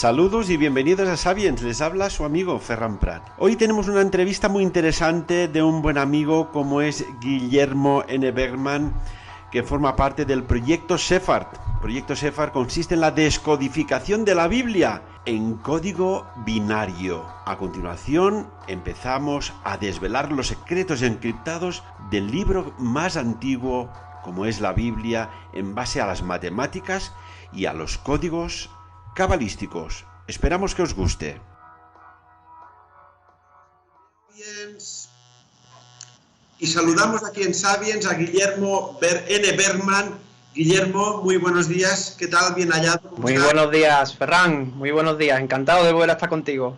Saludos y bienvenidos a Sapiens, les habla su amigo Ferran Prat. Hoy tenemos una entrevista muy interesante de un buen amigo como es Guillermo N. Bergman, que forma parte del proyecto Shephard. El proyecto Shephard consiste en la descodificación de la Biblia en código binario. A continuación empezamos a desvelar los secretos encriptados del libro más antiguo como es la Biblia en base a las matemáticas y a los códigos cabalísticos. Esperamos que os guste. Y saludamos aquí en Sapiens a Guillermo N. Bergman. Guillermo, muy buenos días. ¿Qué tal? Bien hallado. Muy buenos días, Ferran. Muy buenos días. Encantado de volver a estar contigo.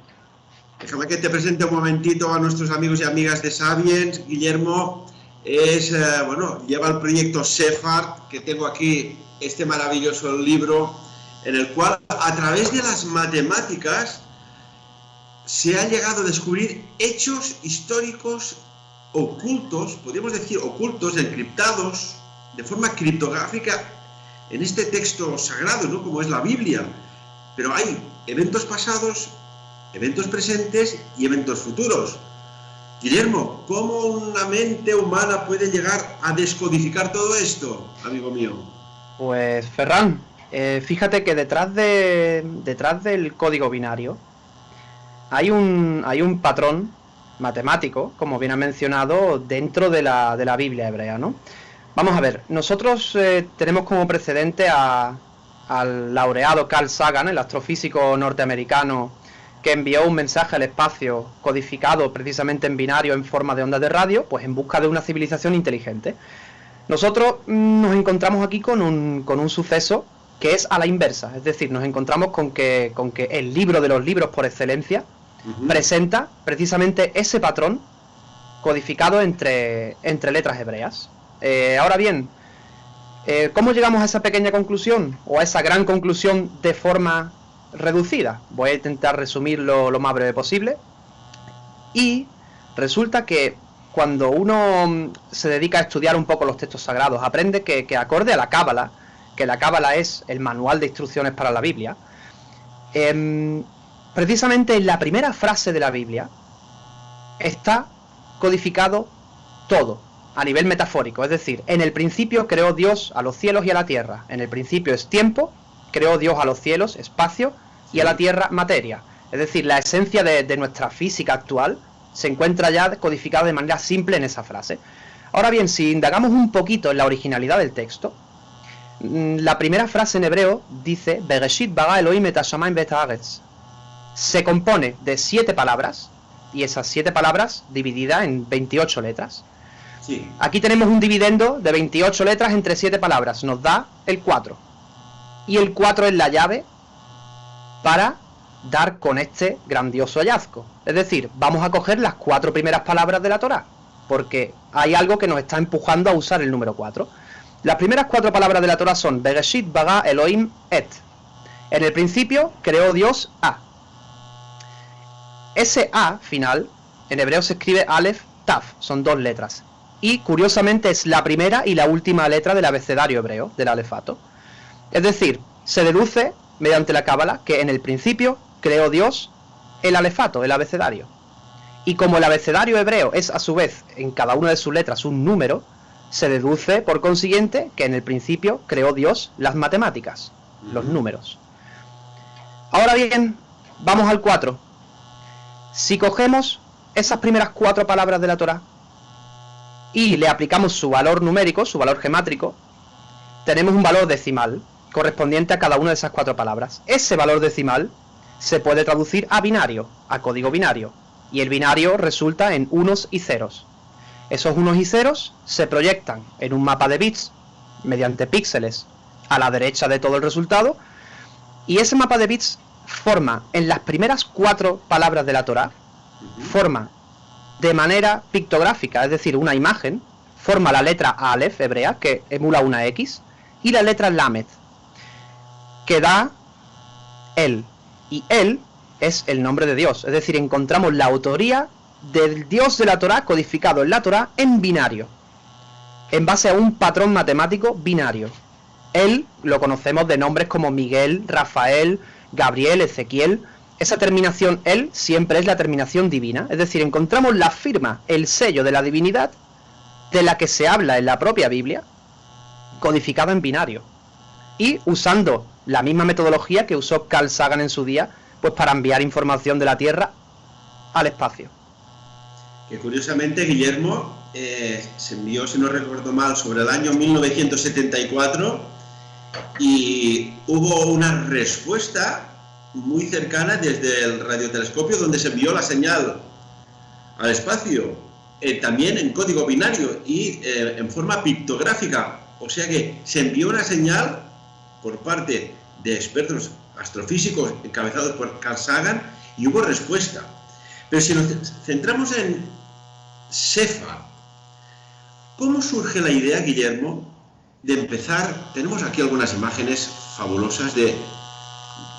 Déjame que te presente un momentito a nuestros amigos y amigas de Sapiens. Guillermo lleva el proyecto Shephard, que tengo aquí este maravilloso libro en el cual a través de las matemáticas se ha llegado a descubrir hechos históricos ocultos, podríamos decir ocultos, encriptados de forma criptográfica en este texto sagrado, ¿no? Como es la Biblia. Pero hay eventos pasados, eventos presentes y eventos futuros. Guillermo, ¿cómo una mente humana puede llegar a descodificar todo esto, amigo mío? Pues Ferran, fíjate que detrás del código binario hay un patrón matemático, como bien ha mencionado, dentro de la Biblia hebrea, ¿no? Vamos a ver, nosotros tenemos como precedente al laureado Carl Sagan, el astrofísico norteamericano, que envió un mensaje al espacio codificado precisamente en binario en forma de ondas de radio, pues en busca de una civilización inteligente. Nosotros nos encontramos aquí con un suceso que es a la inversa, es decir, nos encontramos con que el libro de los libros por excelencia presenta precisamente ese patrón codificado entre letras hebreas. Ahora bien, ¿cómo llegamos a esa pequeña conclusión o a esa gran conclusión de forma reducida? Voy a intentar resumirlo lo más breve posible. Y resulta que cuando uno se dedica a estudiar un poco los textos sagrados, aprende que acorde a la Cábala, que la Cábala es el manual de instrucciones para la Biblia, precisamente en la primera frase de la Biblia está codificado todo a nivel metafórico. Es decir, en el principio creó Dios a los cielos y a la tierra. En el principio es tiempo, creó Dios a los cielos, espacio, y a la tierra, materia. Es decir, la esencia de nuestra física actual se encuentra ya codificada de manera simple en esa frase. Ahora bien, si indagamos un poquito en la originalidad del texto, la primera frase en hebreo dice Bereshit bara Elohim et hashamayim ve'et haaretz. Se compone de 7 palabras, y esas 7 palabras divididas en 28 letras. Sí. Aquí tenemos un dividendo de 28 letras entre 7 palabras, nos da el 4. Y el 4 es la llave para dar con este grandioso hallazgo. Es decir, vamos a coger las 4 primeras palabras de la Torá, porque hay algo que nos está empujando a usar el número 4. Las primeras 4 palabras de la Torá son Bereshit bara Elohim et. En el principio creó Dios A. Ese A final, en hebreo se escribe Aleph Taf, son 2 letras. Y curiosamente es la primera y la última letra del abecedario hebreo, del alefato. Es decir, se deduce mediante la Cábala que en el principio creó Dios el alefato, el abecedario. Y como el abecedario hebreo es a su vez en cada una de sus letras un número, se deduce por consiguiente que en el principio creó Dios las matemáticas, los números. Ahora bien, vamos al 4. Si cogemos esas primeras 4 palabras de la Torá y le aplicamos su valor numérico, su valor gemátrico, tenemos un valor decimal correspondiente a cada una de esas 4 palabras. Ese valor decimal se puede traducir a binario, a código binario, y el binario resulta en unos y ceros. Esos unos y ceros se proyectan en un mapa de bits mediante píxeles a la derecha de todo el resultado, y ese mapa de bits forma en las primeras 4 palabras de la Torá, forma de manera pictográfica, es decir, una imagen, forma la letra Aleph hebrea, que emula una X, y la letra Lamed, que da él, y él es el nombre de Dios. Es decir, encontramos la autoría del Dios de la Torá codificado en la Torá en binario, en base a un patrón matemático binario. Él lo conocemos de nombres como Miguel, Rafael, Gabriel, Ezequiel, esa terminación el siempre es la terminación divina. Es decir, encontramos la firma, el sello de la divinidad de la que se habla en la propia Biblia, codificada en binario. Y usando la misma metodología que usó Carl Sagan en su día, pues para enviar información de la Tierra al espacio. Que curiosamente, Guillermo, se envió, si no recuerdo mal, sobre el año 1974 y hubo una respuesta muy cercana desde el radiotelescopio donde se envió la señal al espacio, también en código binario y en forma pictográfica. O sea que se envió una señal por parte de expertos astrofísicos encabezados por Carl Sagan y hubo respuesta. Pero si nos centramos en Sefard, ¿cómo surge la idea, Guillermo, de empezar? Tenemos aquí algunas imágenes fabulosas de,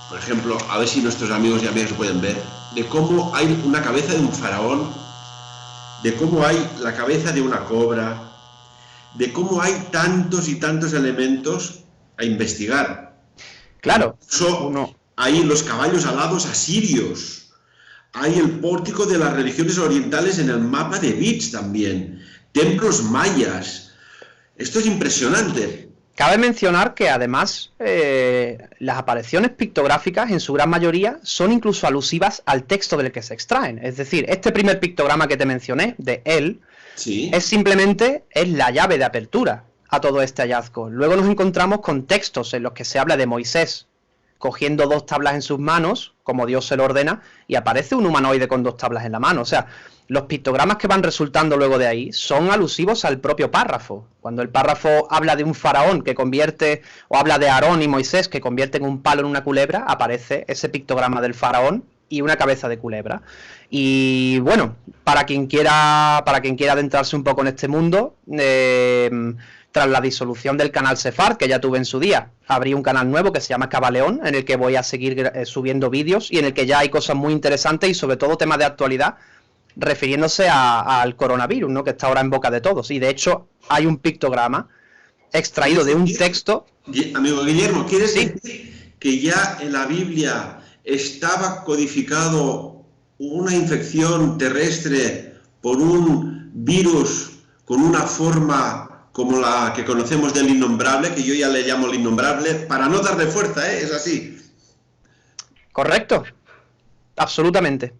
por ejemplo, a ver si nuestros amigos y amigas pueden ver, de cómo hay una cabeza de un faraón, de cómo hay la cabeza de una cobra, de cómo hay tantos y tantos elementos a investigar. Claro. Hay los caballos alados asirios, hay el pórtico de las religiones orientales en el mapa de Bits también, templos mayas. Esto es impresionante. Cabe mencionar que además las apariciones pictográficas en su gran mayoría son incluso alusivas al texto del que se extraen. Es decir, este primer pictograma que te mencioné, de él, sí, es simplemente la llave de apertura a todo este hallazgo. Luego nos encontramos con textos en los que se habla de Moisés cogiendo 2 tablas en sus manos, como Dios se lo ordena, y aparece un humanoide con 2 tablas en la mano. O sea, los pictogramas que van resultando luego de ahí son alusivos al propio párrafo. Cuando el párrafo habla de un faraón que convierte, o habla de Aarón y Moisés que convierten un palo en una culebra, aparece ese pictograma del faraón y una cabeza de culebra. Y bueno, para quien quiera adentrarse un poco en este mundo, tras la disolución del canal Sefard, que ya tuve en su día, abrí un canal nuevo que se llama Cabaleón, en el que voy a seguir subiendo vídeos y en el que ya hay cosas muy interesantes y sobre todo temas de actualidad refiriéndose al coronavirus, ¿no?, que está ahora en boca de todos. Y de hecho hay un pictograma extraído de un texto. Amigo Guillermo, ¿quieres ¿Sí? decir que ya en la Biblia estaba codificado una infección terrestre por un virus con una forma como la que conocemos del innombrable, que yo ya le llamo el innombrable, para no darle fuerza, es así? Correcto, absolutamente.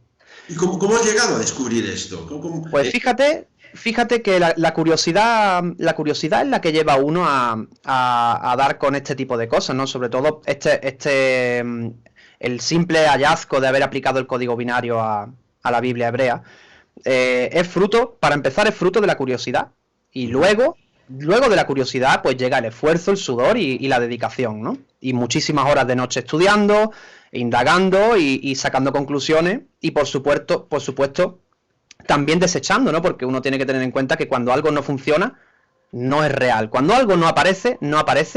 ¿Y cómo has llegado a descubrir esto? Pues fíjate que la curiosidad es la que lleva a uno a dar con este tipo de cosas, ¿no? Sobre todo el simple hallazgo de haber aplicado el código binario a la Biblia hebrea, para empezar, es fruto de la curiosidad. Y luego de la curiosidad, pues llega el esfuerzo, el sudor y la dedicación, ¿no? Y muchísimas horas de noche estudiando, indagando y sacando conclusiones. Y por supuesto, también desechando, ¿no? Porque uno tiene que tener en cuenta que cuando algo no funciona, no es real. Cuando algo no aparece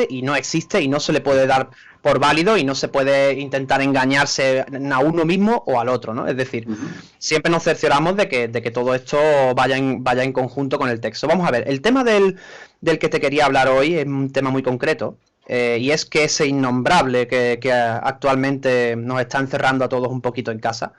y no existe y no se le puede dar por válido y no se puede intentar engañarse a uno mismo o al otro, ¿no? Es decir, siempre nos cercioramos de que todo esto vaya en conjunto con el texto. Vamos a ver, el tema del que te quería hablar hoy es un tema muy concreto, y es que ese innombrable que actualmente nos está encerrando a todos un poquito en casa,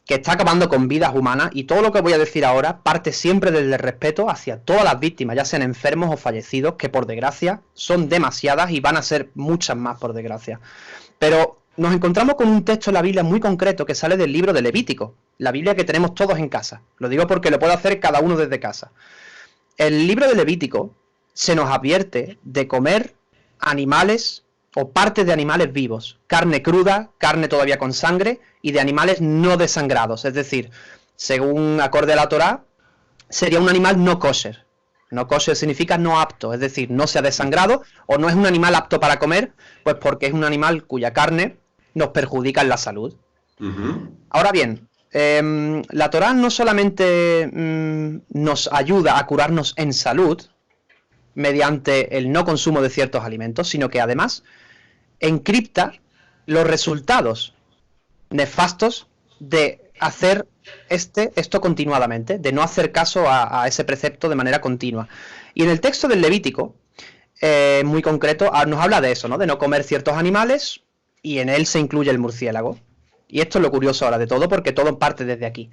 que está acabando con vidas humanas, y todo lo que voy a decir ahora parte siempre desde el respeto hacia todas las víctimas, ya sean enfermos o fallecidos, que por desgracia son demasiadas y van a ser muchas más por desgracia. Pero nos encontramos con un texto en la Biblia muy concreto que sale del libro de Levítico, la Biblia que tenemos todos en casa. Lo digo porque lo puede hacer cada uno desde casa. El libro de Levítico se nos advierte de comer animales o partes de animales vivos, carne cruda, carne todavía con sangre, y de animales no desangrados. Es decir, según acorde a la Torá, sería un animal no kosher. No kosher significa no apto, es decir, no se ha desangrado o no es un animal apto para comer, pues porque es un animal cuya carne nos perjudica en la salud. Ahora bien, la Torá no solamente nos ayuda a curarnos en salud mediante el no consumo de ciertos alimentos, sino que además encripta los resultados nefastos de hacer esto continuadamente, de no hacer caso a ese precepto de manera continua. Y en el texto del Levítico, muy concreto, nos habla de eso, ¿no? De no comer ciertos animales, y en él se incluye el murciélago. Y esto es lo curioso ahora de todo, porque todo parte desde aquí.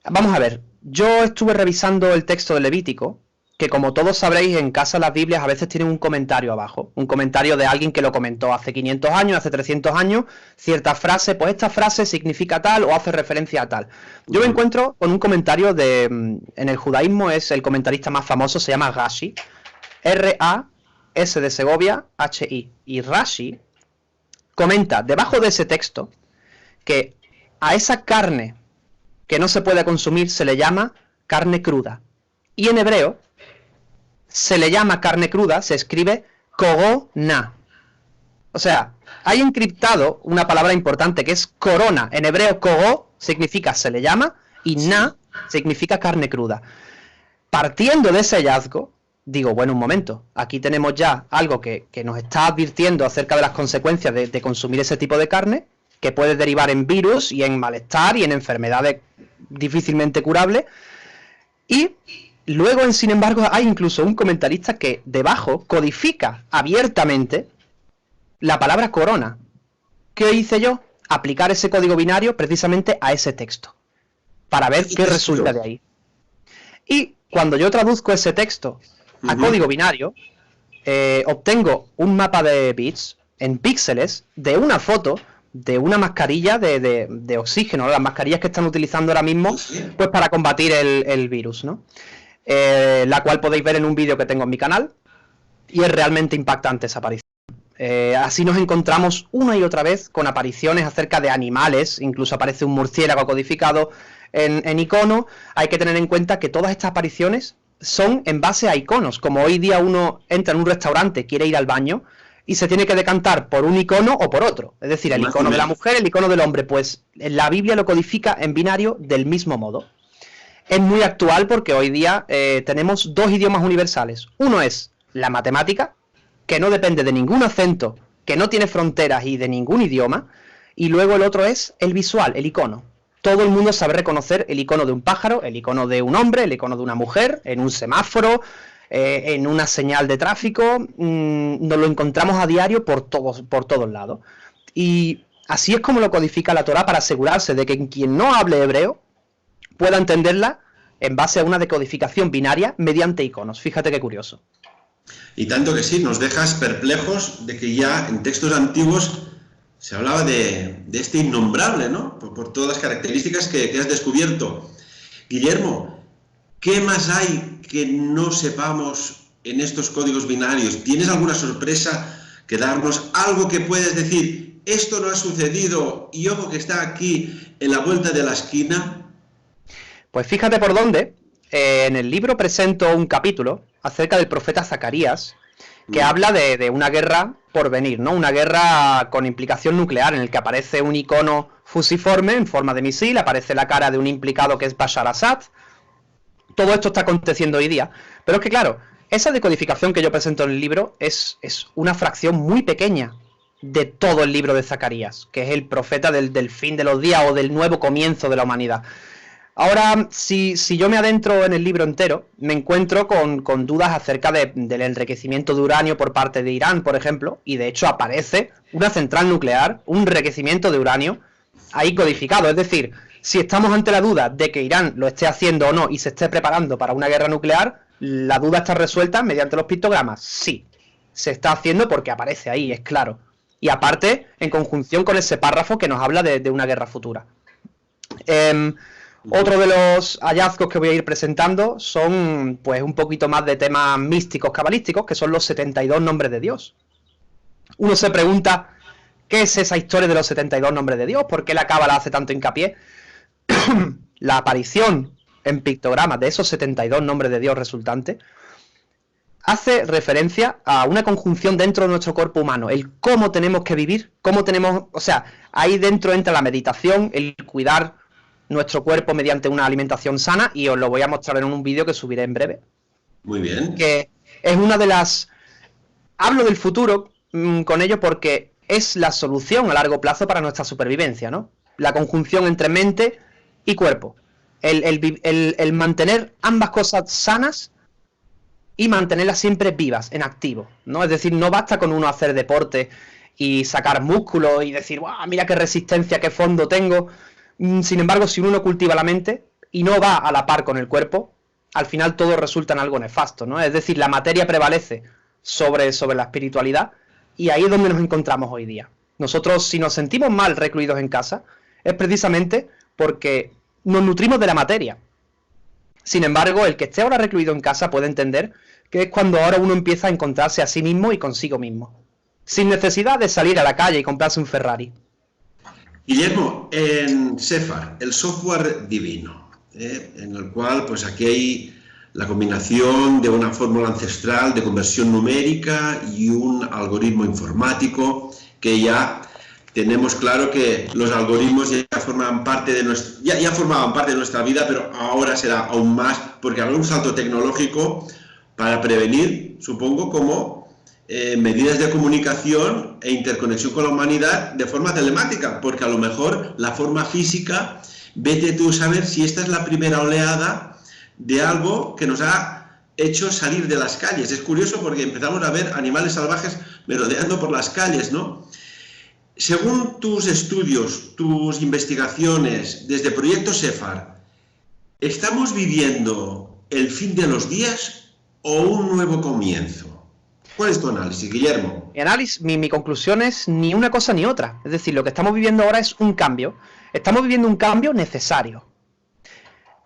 Vamos a ver, yo estuve revisando el texto de Levítico, que como todos sabréis, en casa las Biblias a veces tienen un comentario abajo, un comentario de alguien que lo comentó hace 500 años, hace 300 años, cierta frase, pues esta frase significa tal o hace referencia a tal. Yo me encuentro con un comentario en el judaísmo es el comentarista más famoso, se llama Rashi, R-A-S de Segovia, H-I, y Rashi comenta debajo de ese texto que a esa carne que no se puede consumir se le llama carne cruda, y en hebreo se le llama carne cruda, se escribe corona. O sea, hay encriptado una palabra importante que es corona. En hebreo koro significa se le llama y na significa carne cruda. Partiendo de ese hallazgo, digo, bueno, un momento, aquí tenemos ya algo que nos está advirtiendo acerca de las consecuencias de consumir ese tipo de carne, que puede derivar en virus y en malestar y en enfermedades difícilmente curables. Y luego, sin embargo, hay incluso un comentarista que debajo codifica abiertamente la palabra corona. ¿Qué hice yo? Aplicar ese código binario precisamente a ese texto, para ver qué resulta de ahí. Y cuando yo traduzco ese texto a código binario, obtengo un mapa de bits en píxeles de una foto de una mascarilla de oxígeno, ¿no? Las mascarillas que están utilizando ahora mismo pues para combatir el virus, ¿no? La cual podéis ver en un vídeo que tengo en mi canal, y es realmente impactante esa aparición. Así nos encontramos una y otra vez con apariciones acerca de animales, incluso aparece un murciélago codificado en icono. Hay que tener en cuenta que todas estas apariciones son en base a iconos. Como hoy día uno entra en un restaurante, quiere ir al baño y se tiene que decantar por un icono o por otro, es decir, el icono de la mujer, el icono del hombre, pues la Biblia lo codifica en binario del mismo modo. Es muy actual porque hoy día tenemos dos idiomas universales. Uno es la matemática, que no depende de ningún acento, que no tiene fronteras y de ningún idioma, y luego el otro es el visual, el icono. Todo el mundo sabe reconocer el icono de un pájaro, el icono de un hombre, el icono de una mujer, en un semáforo, en una señal de tráfico. Nos lo encontramos a diario por todos lados. Y así es como lo codifica la Torá, para asegurarse de que quien no hable hebreo pueda entenderla en base a una decodificación binaria mediante iconos. Fíjate qué curioso. Y tanto que sí, nos dejas perplejos de que ya en textos antiguos se hablaba de este innombrable, ¿no? Por todas las características que has descubierto. Guillermo, ¿qué más hay que no sepamos en estos códigos binarios? ¿Tienes alguna sorpresa que darnos? ¿Algo que puedes decir, esto no ha sucedido y ojo que está aquí en la vuelta de la esquina? Pues fíjate por dónde. En el libro presento un capítulo acerca del profeta Zacarías, que habla de una guerra por venir, ¿no? Una guerra con implicación nuclear, en el que aparece un icono fusiforme en forma de misil, aparece la cara de un implicado que es Bashar Assad. Todo esto está aconteciendo hoy día. Pero es que, claro, esa decodificación que yo presento en el libro es una fracción muy pequeña de todo el libro de Zacarías, que es el profeta del fin de los días o del nuevo comienzo de la humanidad. Ahora, si yo me adentro en el libro entero, me encuentro con dudas acerca del enriquecimiento de uranio por parte de Irán, por ejemplo, y de hecho aparece una central nuclear, un enriquecimiento de uranio, ahí codificado. Es decir, si estamos ante la duda de que Irán lo esté haciendo o no y se esté preparando para una guerra nuclear, la duda está resuelta mediante los pictogramas. Sí, se está haciendo porque aparece ahí, es claro. Y aparte, en conjunción con ese párrafo que nos habla de una guerra futura. Otro de los hallazgos que voy a ir presentando son pues un poquito más de temas místicos cabalísticos, que son los 72 nombres de Dios. Uno se pregunta, ¿qué es esa historia de los 72 nombres de Dios? ¿Por qué la Cábala hace tanto hincapié? La aparición en pictogramas de esos 72 nombres de Dios resultantes hace referencia a una conjunción dentro de nuestro cuerpo humano, el cómo tenemos que vivir, cómo tenemos, o sea, ahí dentro entra la meditación, el cuidar nuestro cuerpo mediante una alimentación sana, y os lo voy a mostrar en un vídeo que subiré en breve. Muy bien. Que es una de las... Hablo del futuro con ello porque es la solución a largo plazo para nuestra supervivencia, ¿no? La conjunción entre mente y cuerpo. El mantener ambas cosas sanas y mantenerlas siempre vivas, en activo, ¿no? Es decir, no basta con uno hacer deporte y sacar músculo y decir, ¡guau! Mira qué resistencia, qué fondo tengo. Sin embargo, si uno no cultiva la mente y no va a la par con el cuerpo, al final todo resulta en algo nefasto, ¿no? Es decir, la materia prevalece sobre la espiritualidad, y ahí es donde nos encontramos hoy día. Nosotros, si nos sentimos mal recluidos en casa, es precisamente porque nos nutrimos de la materia. Sin embargo, el que esté ahora recluido en casa puede entender que es cuando ahora uno empieza a encontrarse a sí mismo y consigo mismo, sin necesidad de salir a la calle y comprarse un Ferrari. Guillermo, en Sephard, el software divino, en el cual pues aquí hay la combinación de una fórmula ancestral de conversión numérica y un algoritmo informático, que ya tenemos claro que los algoritmos ya formaban parte de ya formaban parte de nuestra vida, pero ahora será aún más, porque habrá un salto tecnológico para prevenir, supongo, como medidas de comunicación e interconexión con la humanidad de forma telemática, porque a lo mejor la forma física, vete tú a saber si esta es la primera oleada de algo que nos ha hecho salir de las calles. Es curioso porque empezamos a ver animales salvajes merodeando por las calles, ¿no? Según tus estudios, tus investigaciones desde Proyecto Sephard, ¿estamos viviendo el fin de los días o un nuevo comienzo? ¿Cuál es tu análisis, Guillermo? Mi conclusión es ni una cosa ni otra. Es decir, lo que estamos viviendo ahora es un cambio. Estamos viviendo un cambio necesario.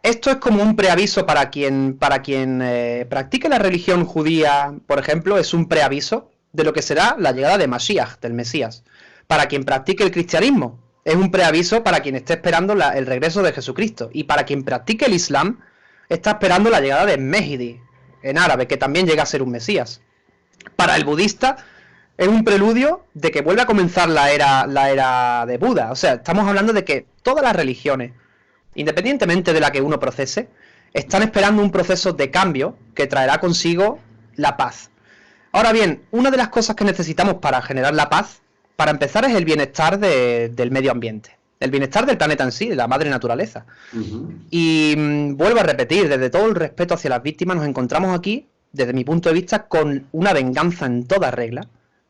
Esto es como un preaviso para quien practique la religión judía, por ejemplo, es un preaviso de lo que será la llegada de Mashiach, del Mesías. Para quien practique el cristianismo, es un preaviso para quien esté esperando el regreso de Jesucristo. Y para quien practique el Islam, está esperando la llegada de Mehdi, en árabe, que también llega a ser un Mesías. Para el budista, es un preludio de que vuelve a comenzar la era de Buda. O sea, estamos hablando de que todas las religiones, independientemente de la que uno procese, están esperando un proceso de cambio que traerá consigo la paz. Ahora bien, una de las cosas que necesitamos para generar la paz, para empezar, es el bienestar del medio ambiente, el bienestar del planeta en sí, de la madre naturaleza. Y vuelvo a repetir, desde todo el respeto hacia las víctimas, nos encontramos aquí, desde mi punto de vista, con una venganza en toda regla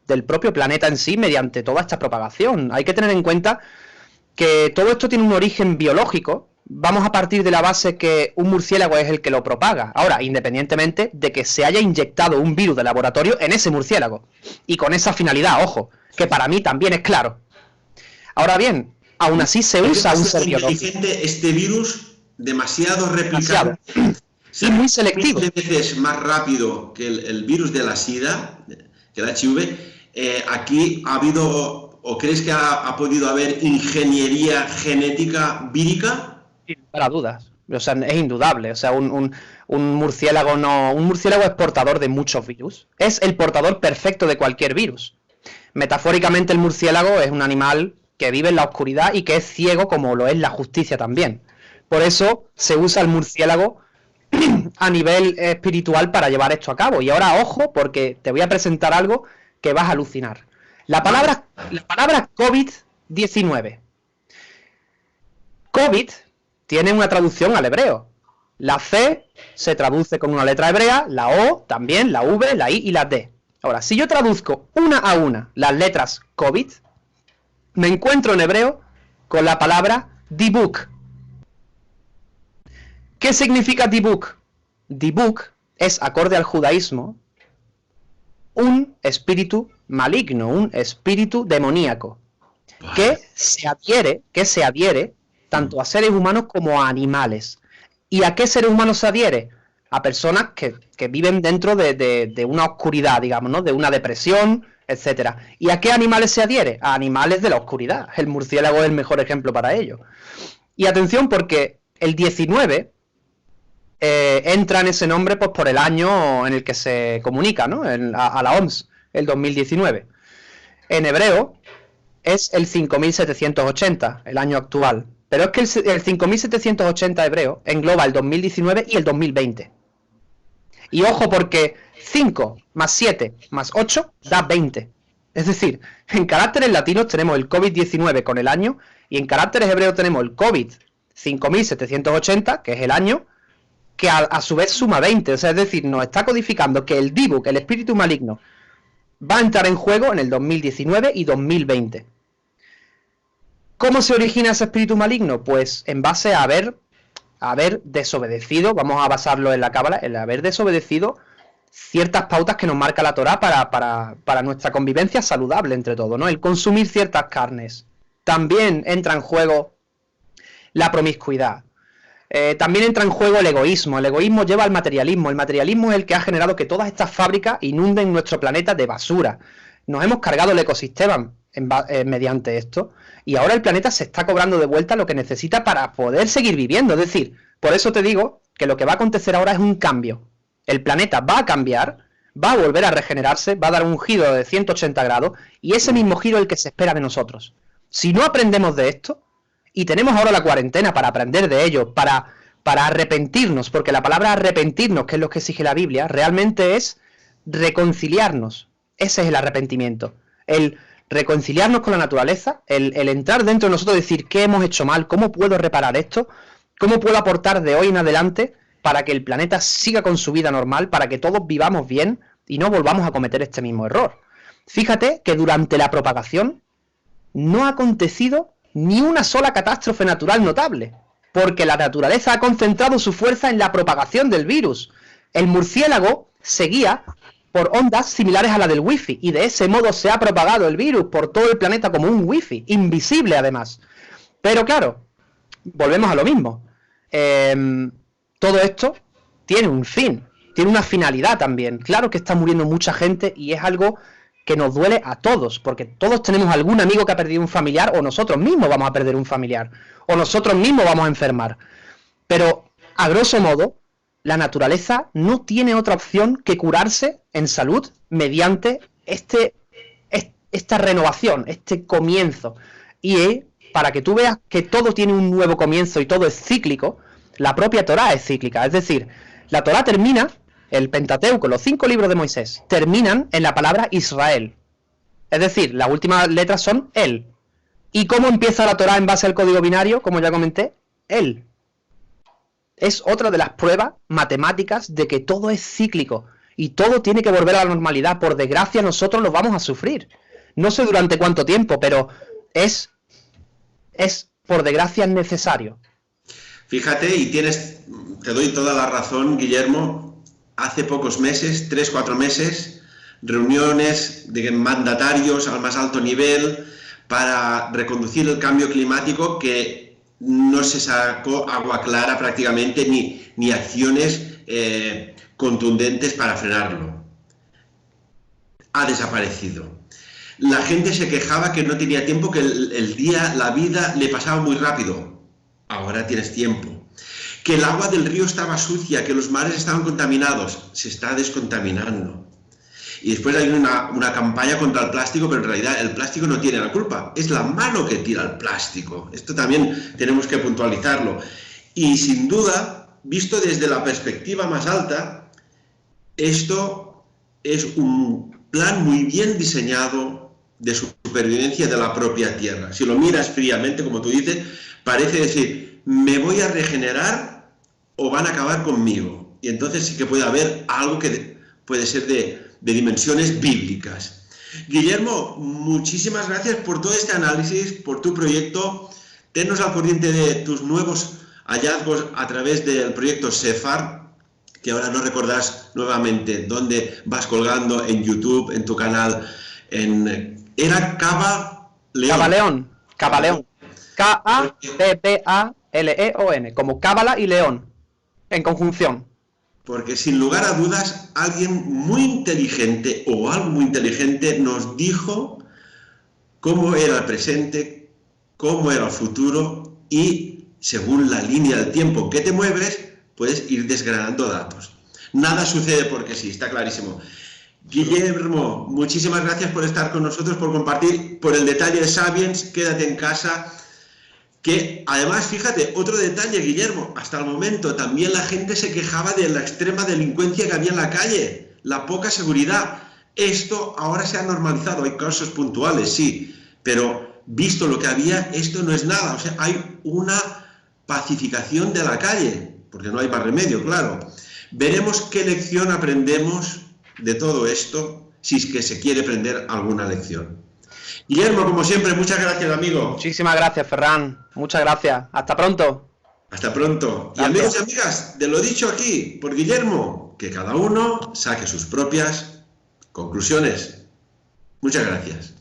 del propio planeta en sí mediante toda esta propagación. Hay que tener en cuenta que todo esto tiene un origen biológico. Vamos a partir de la base que un murciélago es el que lo propaga. Ahora, independientemente de que se haya inyectado un virus de laboratorio en ese murciélago. Y con esa finalidad, ojo, que para mí también es claro. Ahora bien, aún así se usa un ser biológico. Este virus, demasiado replicado. Y muy selectivo. 20 veces más rápido que el virus de la SIDA, que el HIV. Aquí ha habido, ¿o crees que ha podido haber ingeniería genética vírica? Para dudas, o sea, es indudable. O sea, un murciélago no, un murciélago es portador de muchos virus. Es el portador perfecto de cualquier virus. Metafóricamente, el murciélago es un animal que vive en la oscuridad y que es ciego, como lo es la justicia también. Por eso se usa el murciélago a nivel espiritual para llevar esto a cabo. Y ahora, ojo, porque te voy a presentar algo que vas a alucinar. La palabra COVID-19. COVID tiene una traducción al hebreo. La C se traduce con una letra hebrea, la O también, la V, la I y la D. Ahora, si yo traduzco una a una las letras COVID, me encuentro en hebreo con la palabra dibuk. ¿Qué significa dibuk? Dibuk es, acorde al judaísmo, un espíritu maligno, un espíritu demoníaco, que se adhiere tanto a seres humanos como a animales. ¿Y a qué seres humanos se adhiere? A personas que viven dentro de una oscuridad, digamos, ¿no? De una depresión, etcétera. ¿Y a qué animales se adhiere? A animales de la oscuridad. El murciélago es el mejor ejemplo para ello. Y atención, porque el 19 entra en ese nombre pues por el año en el que se comunica, ¿no? A la OMS, el 2019. En hebreo es el 5780, el año actual. Pero es que el 5780 hebreo engloba el 2019 y el 2020. Y ojo, porque 5 más 7 más 8 da 20. Es decir, en caracteres latinos tenemos el COVID-19 con el año, y en caracteres hebreos tenemos el COVID 5780, que es el año, que a su vez suma 20. O sea, es decir, nos está codificando que el dibuk, el espíritu maligno, va a entrar en juego en el 2019 y 2020. ¿Cómo se origina ese espíritu maligno? Pues en base a haber desobedecido, vamos a basarlo en la Cábala, el haber desobedecido ciertas pautas que nos marca la Torá para nuestra convivencia saludable entre todos, ¿no? El consumir ciertas carnes. También entra en juego la promiscuidad. También entra en juego el egoísmo. El egoísmo lleva al materialismo. El materialismo es el que ha generado que todas estas fábricas inunden nuestro planeta de basura. Nos hemos cargado el ecosistema mediante esto, y ahora el planeta se está cobrando de vuelta lo que necesita para poder seguir viviendo. Es decir, por eso te digo que lo que va a acontecer ahora es un cambio. El planeta va a cambiar, va a volver a regenerarse, va a dar un giro de 180 grados, y ese mismo giro es el que se espera de nosotros. Si no aprendemos de esto, y tenemos ahora la cuarentena para aprender de ello, para arrepentirnos, porque la palabra arrepentirnos, que es lo que exige la Biblia, realmente es reconciliarnos. Ese es el arrepentimiento. El reconciliarnos con la naturaleza, el entrar dentro de nosotros y decir qué hemos hecho mal, cómo puedo reparar esto, cómo puedo aportar de hoy en adelante para que el planeta siga con su vida normal, para que todos vivamos bien y no volvamos a cometer este mismo error. Fíjate que durante la propagación no ha acontecido ni una sola catástrofe natural notable, porque la naturaleza ha concentrado su fuerza en la propagación del virus. El murciélago seguía por ondas similares a la del wifi, y de ese modo se ha propagado el virus por todo el planeta como un wifi, invisible además. Pero claro, volvemos a lo mismo. Todo esto tiene un fin, tiene una finalidad también. Claro que está muriendo mucha gente y es algo que nos duele a todos, porque todos tenemos algún amigo que ha perdido un familiar, o nosotros mismos vamos a perder un familiar, o nosotros mismos vamos a enfermar. Pero, a grosso modo, la naturaleza no tiene otra opción que curarse en salud mediante esta renovación, este comienzo. Y para que tú veas que todo tiene un nuevo comienzo y todo es cíclico, la propia Torá es cíclica. Es decir, la Torá termina, el Pentateuco, los 5 libros de Moisés, terminan en la palabra Israel. Es decir, las últimas letras son él. ¿Y cómo empieza la Torá en base al código binario? Como ya comenté, él. Es otra de las pruebas matemáticas de que todo es cíclico y todo tiene que volver a la normalidad. Por desgracia, nosotros lo vamos a sufrir. No sé durante cuánto tiempo, pero es por desgracia necesario. Fíjate, y te doy toda la razón, Guillermo. Hace pocos meses, 3-4 meses, reuniones de mandatarios al más alto nivel para reconducir el cambio climático, que no se sacó agua clara prácticamente, ni acciones contundentes para frenarlo. Ha desaparecido. La gente se quejaba que no tenía tiempo, que la vida le pasaba muy rápido. Ahora tienes tiempo. Que el agua del río estaba sucia, que los mares estaban contaminados. Se está descontaminando. Y después hay una campaña contra el plástico, pero en realidad el plástico no tiene la culpa. Es la mano que tira el plástico. Esto también tenemos que puntualizarlo. Y sin duda, visto desde la perspectiva más alta, esto es un plan muy bien diseñado de supervivencia de la propia Tierra. Si lo miras fríamente, como tú dices, parece decir, me voy a regenerar o van a acabar conmigo. Y entonces sí que puede haber algo que puede ser de dimensiones bíblicas. Guillermo, muchísimas gracias por todo este análisis, por tu proyecto. Tennos al corriente de tus nuevos hallazgos a través del proyecto Sefard, que ahora no recordás nuevamente dónde vas colgando, en YouTube, en tu canal, era Cabaleón. Cabaleón. K-A-B-B-A-L-E-O-N, como Cábala y León, en conjunción. Porque sin lugar a dudas, alguien muy inteligente o algo muy inteligente nos dijo cómo era el presente, cómo era el futuro, y según la línea del tiempo que te mueves, puedes ir desgranando datos. Nada sucede porque sí, está clarísimo. Guillermo, muchísimas gracias por estar con nosotros, por compartir, por el detalle de Sapiens. Quédate en casa. Que además, fíjate, otro detalle, Guillermo, hasta el momento también la gente se quejaba de la extrema delincuencia que había en la calle, la poca seguridad. Esto ahora se ha normalizado, hay casos puntuales, sí, pero visto lo que había, esto no es nada. O sea, hay una pacificación de la calle, porque no hay más remedio, claro. Veremos qué lección aprendemos de todo esto si es que se quiere aprender alguna lección. Guillermo, como siempre, muchas gracias, amigo. Muchísimas gracias, Ferran. Muchas gracias. Hasta pronto. Hasta pronto. Y Gracias. amigos y amigas, de lo dicho aquí por Guillermo, que cada uno saque sus propias conclusiones. Muchas gracias.